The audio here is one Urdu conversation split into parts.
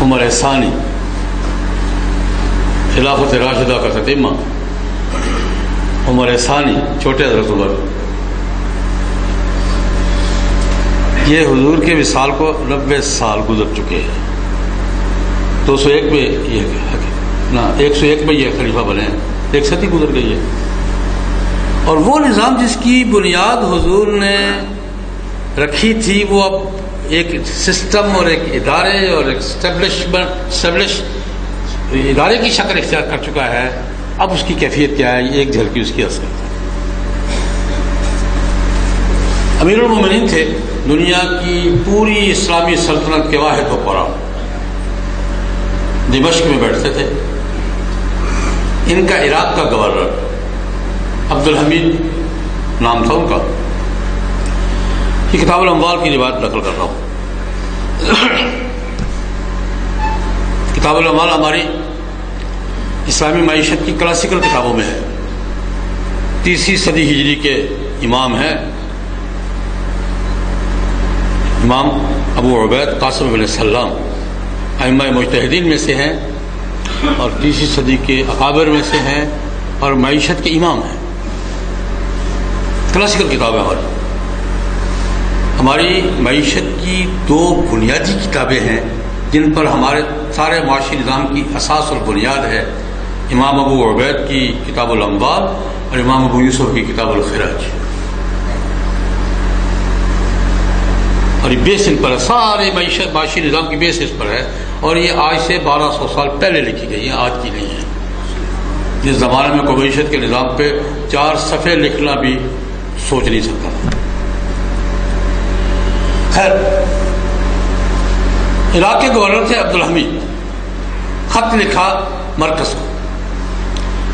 عمر ثانی خلافت راشدہ کا تتمہ، عمر ثانی چھوٹے حضرت عمر، یہ حضور کے وصال کو 90 سال گزر چکے ہیں۔ 201 میں یہ 101 میں یہ خلیفہ بنے ہیں، 1 صدی گزر گئی ہے۔ اور وہ نظام جس کی بنیاد حضور نے رکھی تھی، وہ اب ایک سسٹم اور ایک ادارے اور ایک اسٹیبلش ادارے کی شکل اختیار کر چکا ہے۔ اب اس کی کیفیت کیا ہے، ایک جھلکی اس کی عرض کرتا ہے۔ امیر المومنین تھے، دنیا کی پوری اسلامی سلطنت کے واحد حکمران، دمشق میں بیٹھتے تھے۔ ان کا عراق کا گورنر عبدالحمید نام تھا ان کا۔ یہ کتاب الاموال کی روایت نقل کر رہا ہوں۔ کتاب الاموال ہماری اسلامی معیشت کی کلاسیکل کتابوں میں ہے۔ 30ویں صدی ہجری کے امام ہیں، امام ابو عبید قاسم بن سلام، ائمہ مجتہدین میں سے ہیں اور 30ویں صدی کے اکابر میں سے ہیں اور معیشت کے امام ہیں۔ کلاسیکل کتاب ہے ہماری معیشت کی 2 بنیادی کتابیں ہیں جن پر ہمارے سارے معاشی نظام کی اساس اور بنیاد ہے، امام ابو عبید کی کتاب الاموال اور امام ابو یوسف کی کتاب الخراج۔ اور یہ بیس ان پر ہے، سارے معاشی نظام کی بیس اس پر ہے، اور یہ آج سے 1200 سال پہلے لکھی گئی ہیں، آج کی نہیں ہے۔ جس زمانے میں کوئی معیشت کے نظام پہ 4 صفحے لکھنا بھی سوچ نہیں سکتا تھا۔ خیر، عراق کے گورنر تھے عبدالحمید، خط لکھا مرکز کو،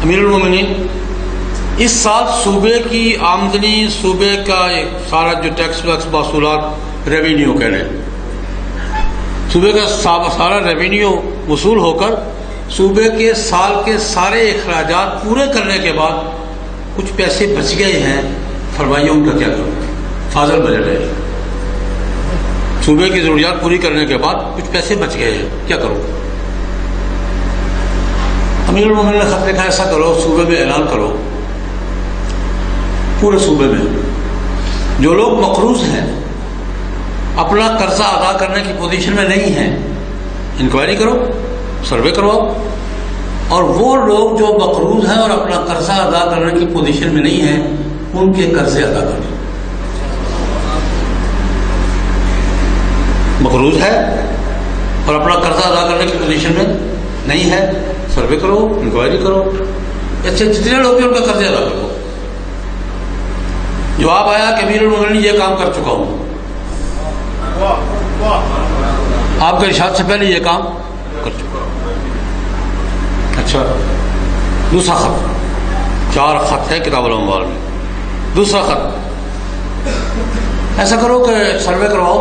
امیر المومنین اس سال صوبے کی آمدنی، صوبے کا سارا جو ٹیکس ویکس محصولات، ریونیو کہہ رہے ہیں، صوبے کا سارا ریونیو وصول ہو کر صوبے کے سال کے سارے اخراجات پورے کرنے کے بعد کچھ پیسے بچ گئے ہیں، فرمائیے ان کا کیا کروں؟ فاضل بجٹ ہے، صوبے کی ضروریات پوری کرنے کے بعد کچھ پیسے بچ گئے ہیں، کیا کروں؟ امیر المومنین نے خط لکھا، ایسا کرو صوبے میں اعلان کرو، پورے صوبے میں جو لوگ مقروض ہیں، اپنا قرضہ ادا کرنے کی پوزیشن میں نہیں ہیں، انکوائری کرو، سروے کرواؤ، اور وہ لوگ جو مقروض ہیں اور اپنا قرضہ ادا کرنے کی پوزیشن میں نہیں ہیں، ان کے قرضے ادا کرو۔ مقروض ہے اور اپنا قرضہ ادا کرنے کی پوزیشن میں نہیں ہے، سروے کرو، انکوائری کرو، اچھے جتنے لوگ ہیں ان کا قرضے ادا کرو۔ جواب آیا کہ امیر المومنین یہ کام کر چکا ہوں، آپ کے ارشاد سے پہلے یہ کام کر چکا ہوں۔ اچھا، دوسرا خط، 4 خط ہے کتاب الاموال میں۔ دوسرا خط، ایسا کرو کہ سروے کرواؤ،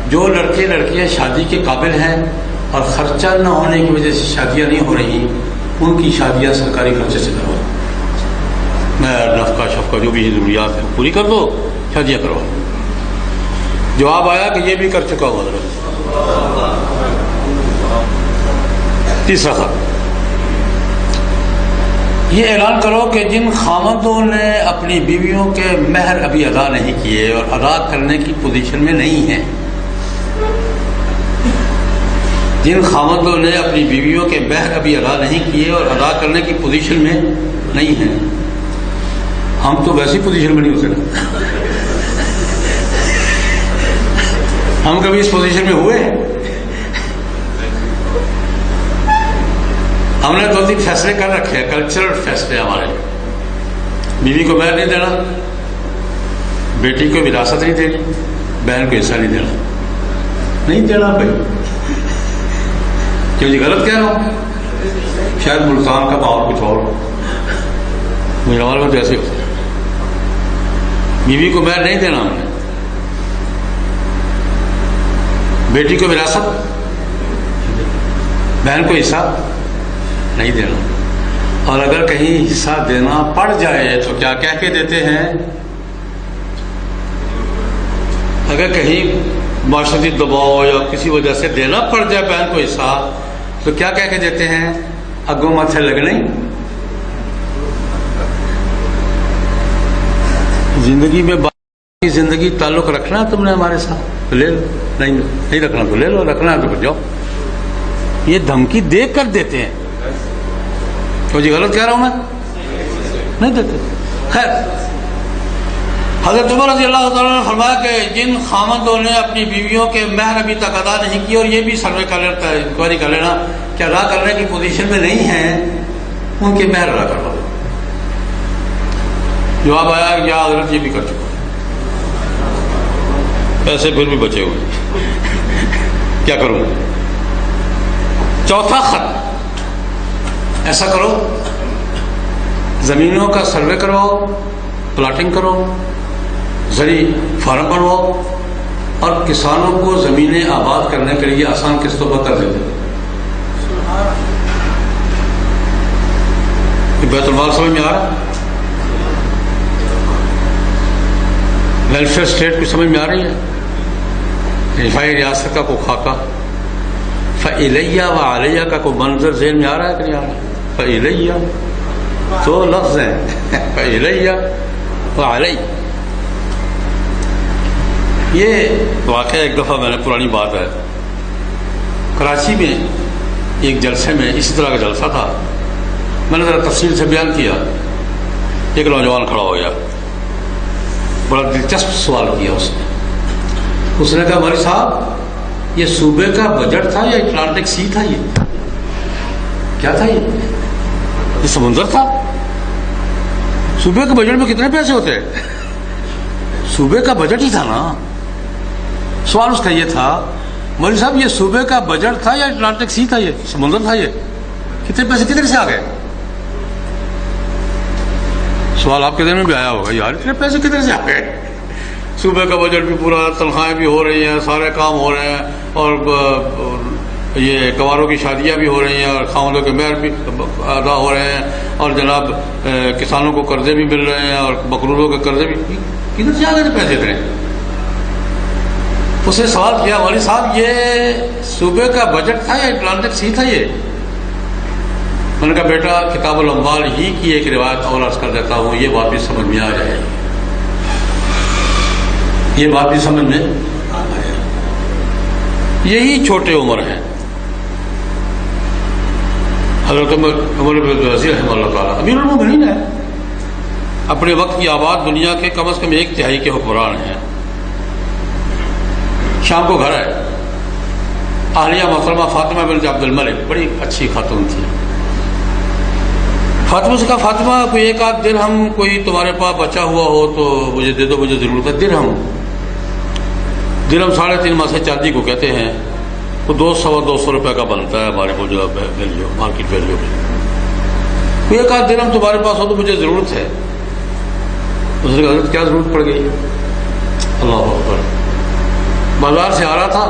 جو لڑکے لڑکیاں شادی کے قابل ہیں اور خرچہ نہ ہونے کی وجہ سے شادیاں نہیں ہو رہی، ان کی شادیاں سرکاری خرچے سے کرواؤ، نفقہ شفقہ جو بھی ضروریات ہیں پوری کر دو، شادیاں کرواؤ۔ جواب آیا کہ یہ بھی کر چکا ہوں حضرت۔ تیسرا خط، یہ اعلان کرو کہ جن خاوندوں نے اپنی بیویوں کے مہر ابھی ادا نہیں کیے اور ادا کرنے کی پوزیشن میں نہیں ہیں، جن خاوندوں نے اپنی بیویوں کے مہر ابھی ادا نہیں کیے اور ادا کرنے کی پوزیشن میں نہیں ہیں، ہم تو ویسی پوزیشن میں نہیں ہوتے نا، ہم کبھی اس پوزیشن میں ہوئے ہیں؟ ہم نے 2-3 فیصلے کر رکھے ہیں، کلچرل فیصلے ہمارے۔ بیوی کو مہر نہیں دینا، بیٹی کو وراثت نہیں دینی، بہن کو حصہ نہیں دینا، نہیں دینا بھائی، کیوں جی غلط کہہ رہا ہوں؟ شاید ملتان کا ماحول کچھ اور، میرے ہمارے میں تو ایسے ہوتا ہے۔ بیوی کو مہر نہیں دینا ہم نے، بیٹی کو وراثت، بہن کو حصہ نہیں دینا، اور اگر کہیں حصہ دینا پڑ جائے تو کیا کہہ کے دیتے ہیں؟ اگر کہیں معاشرتی دباؤ یا کسی وجہ سے دینا پڑ جائے بہن کو حصہ، تو کیا کہہ کے دیتے ہیں؟ اگوں ماتھے لگنے، زندگی میں باقی زندگی تعلق رکھنا تم نے ہمارے ساتھ تو لے لو، نہیں رکھنا تو لے لو، رکھنا ہے تو پھر جاؤ۔ یہ دھمکی دے کر دیتے ہیں۔ تو جی غلط کہہ رہا ہوں میں؟ نہیں دیتے۔ خیر، حضرت عمر رضی اللہ تعالیٰ نے فرمایا کہ جن خامندوں نے اپنی بیویوں کے مہر ابھی تک ادا نہیں کی، اور یہ بھی سروے کر لیتا ہے، انکوائری کر لینا کہ ادا کرنے کی پوزیشن میں نہیں ہیں، ان کے مہر ادا کروا دو۔ جواب آیا کہ یا حضرت یہ بھی کر چکا، پیسے پھر بھی بچے ہوئے، کیا کروں؟ چوتھا خط، ایسا کرو زمینوں کا سروے کرواؤ، پلاٹنگ کرو، زرعی فارم بنواؤ، اور کسانوں کو زمینیں آباد کرنے کے لیے آسان قسطوں پر قرض دے۔ بیت المال سمجھ میں آ رہا ہے؟ ویلفیئر اسٹیٹ کی سمجھ میں آ رہی ہے؟ رفائی ریاست کا کوئی خاکہ، فَإِلَيَّ وَعَلَيَّ کا کوئی منظر ذہن میں آ رہا ہے کہ نہیں آ رہا ہے؟ فَإِلَيَّ دو لفظ ہیں، فَإِلَيَّ وَعَلَيَّ۔ یہ واقعہ ایک دفعہ میں نے، پرانی بات ہے، کراچی میں ایک جلسے میں اسی طرح کا جلسہ تھا، میں نے ذرا تفصیل سے بیان کیا۔ ایک نوجوان کھڑا ہو گیا، بڑا دلچسپ سوال کیا اس نے کہا مولوی صاحب یہ صوبے کا بجٹ تھا یا اٹلانٹک سی تھا؟ یہ کیا تھا؟ یہ سمندر تھا؟ صوبے کے بجٹ میں کتنے پیسے ہوتے ہیں؟ صوبے کا بجٹ ہی تھا نا۔ سوال اس کا یہ تھا مولوی صاحب یہ صوبے کا بجٹ تھا یا اٹلانٹک سی تھا؟ یہ سمندر تھا؟ یہ کتنے پیسے کدھر سے آ گئے؟ سوال آپ کے ذہن میں بھی آیا ہوگا، یار اتنے پیسے کدھر سے آ گئے؟ صوبے کا بجٹ بھی پورا، تنخواہیں بھی ہو رہی ہیں، سارے کام ہو رہے ہیں، اور یہ کنواروں کی شادیاں بھی ہو رہی ہیں، اور خاوندوں کے مہر بھی ادا ہو رہے ہیں، اور جناب کسانوں کو قرضے بھی مل رہے ہیں، اور مقروضوں کے قرضے بھی، کدھر سے آ گئے پیسے اتنے؟ اس نے سوال کیا مولوی صاحب یہ صوبے کا بجٹ تھا یا اٹلانٹک سی تھا؟ یہ میں نے کہا بیٹا کتاب الاموال ہی کی ایک روایت اور عرض کر دیتا ہوں، یہ بات بھی سمجھ میں آ جائے گی، یہ بات بھی سمجھ میں آ جائے۔ یہی چھوٹے عمر ہیں، حضرت عمر بن عبدالعزیز رحمہ اللہ تعالیٰ امیر المومنین ہے، اپنے وقت کی آباد دنیا کے کم از کم 1/3 کے حکمران ہیں۔ شام کو گھر ہے، اہلیہ محترمہ فاطمہ بنت عبد الملک بڑی اچھی خاتون تھی۔ فاطمہ سے کہا فاطمہ کوئی ایک آدھ درہم کوئی تمہارے پاس بچا ہوا ہو تو مجھے دے دو، مجھے ضرورت ہے۔ درہم 3.5 ماسے چاندی کو کہتے ہیں، تو 200 روپے کا بنتا ہے ہمارے کو جو ویلیو مارکیٹ ویلیو میں۔ کوئی ایک آدھ درہم تمہارے پاس ہو تو مجھے ضرورت ہے۔ اس نے کہا حضرت کیا ضرورت پڑ گئی؟ اللہ اکبر، بازار سے آ رہا تھا،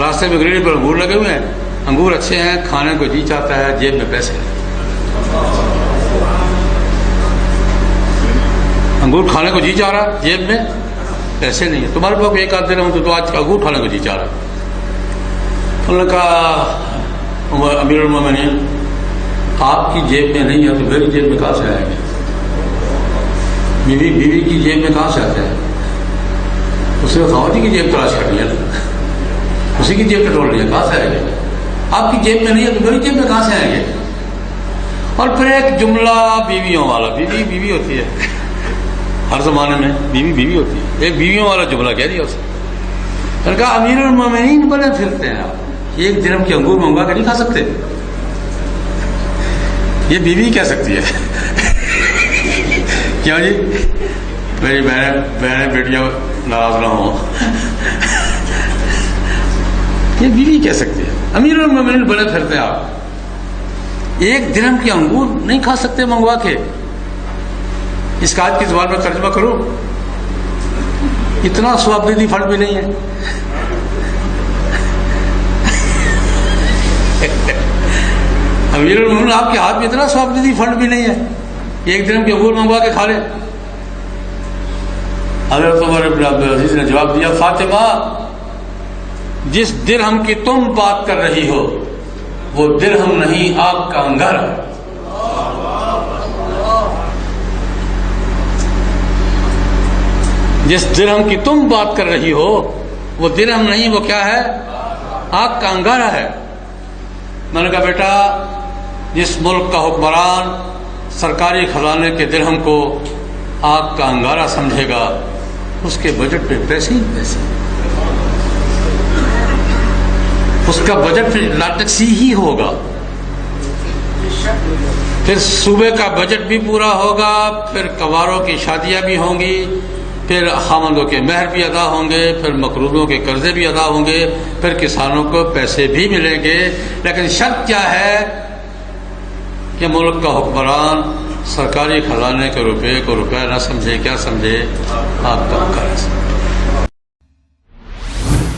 راستے میں گریڈ پر انگور لگے ہوئے ہیں، انگور اچھے ہیں، کھانے کو جی چاہتا ہے، جیب میں پیسے نہیں، انگور کھانے کو جی چاہ رہا، جیب میں پیسے نہیں ہے، تمہارے پاس ایک آدھ درہم تو آج انگور کھانے کو جی چاہ رہا۔ انہوں نے کہا امیر المومنین آپ کی جیب میں نہیں ہے تو میری جیب میں کہاں سے آئیں گے؟ بیوی کی جیب میں کہاں سے آتے ہیں؟ اس نے خاوندی کی جیب تلاش کرنی ہے، اسی کی جیب ٹٹولنی ہے، کہاں سے آئیں گے؟ آپ کی جیب میں نہیں ہے تو میری جیب میں کہاں سے آئیں گے؟ اور پھر ایک جملہ بیویوں والا، بیوی ہوتی ہے ہر زمانے میں، بیوی ہوتی ہے، ایک بیویوں والا جملہ کہہ دیا اس نے کہا امیر المومنین بنے پھرتے ہیں آپ، ایک درہم کی انگور منگوا کے نہیں کھا سکتے؟ یہ بیوی کہہ سکتی ہے کیا جی؟ میری بہنیں بیٹیاں ناراض نہ ہوں، یہ بیوی کہہ سکتی ہے امیر المومنین بنے پھرتے ہیں آپ، ایک درہم کی انگور نہیں کھا سکتے منگوا کے؟ اس کا آج کی زبان میں ترجمہ کروں، اتنا سوابدیدی فنڈ بھی نہیں ہے۔ امیر المومنین آپ کے ہاتھ میں اتنا سوابدیدی فنڈ بھی نہیں ہے، ایک درہم کے انگور منگوا کے کھا لیں۔ حضرت عمر بن عبدالعزیز نے جواب دیا فاطمہ جس درہم کی تم بات کر رہی ہو وہ درہم نہیں، آگ کا انگارہ ہے۔ جس درہم کی تم بات کر رہی ہو وہ درہم نہیں، وہ کیا ہے؟ آگ کا انگارہ ہے۔ میں نے کہا بیٹا جس ملک کا حکمران سرکاری خزانے کے درہم کو آگ کا انگارہ سمجھے گا اس کے بجٹ پہ پیسے ہی پیسے، اس کا بجٹ لاٹکسی ہی ہوگا۔ پھر صوبے کا بجٹ بھی پورا ہوگا، پھر کنواروں کی شادیاں بھی ہوں گی، پھر خامندوں کے مہر بھی ادا ہوں گے، پھر مقروضوں کے قرضے بھی ادا ہوں گے، پھر کسانوں کو پیسے بھی ملیں گے۔ لیکن شرط کیا ہے کہ ملک کا حکمران سرکاری خزانے کے روپے کو روپے نہ سمجھے، کیا سمجھے؟ آگ کا انگارہ سمجھے۔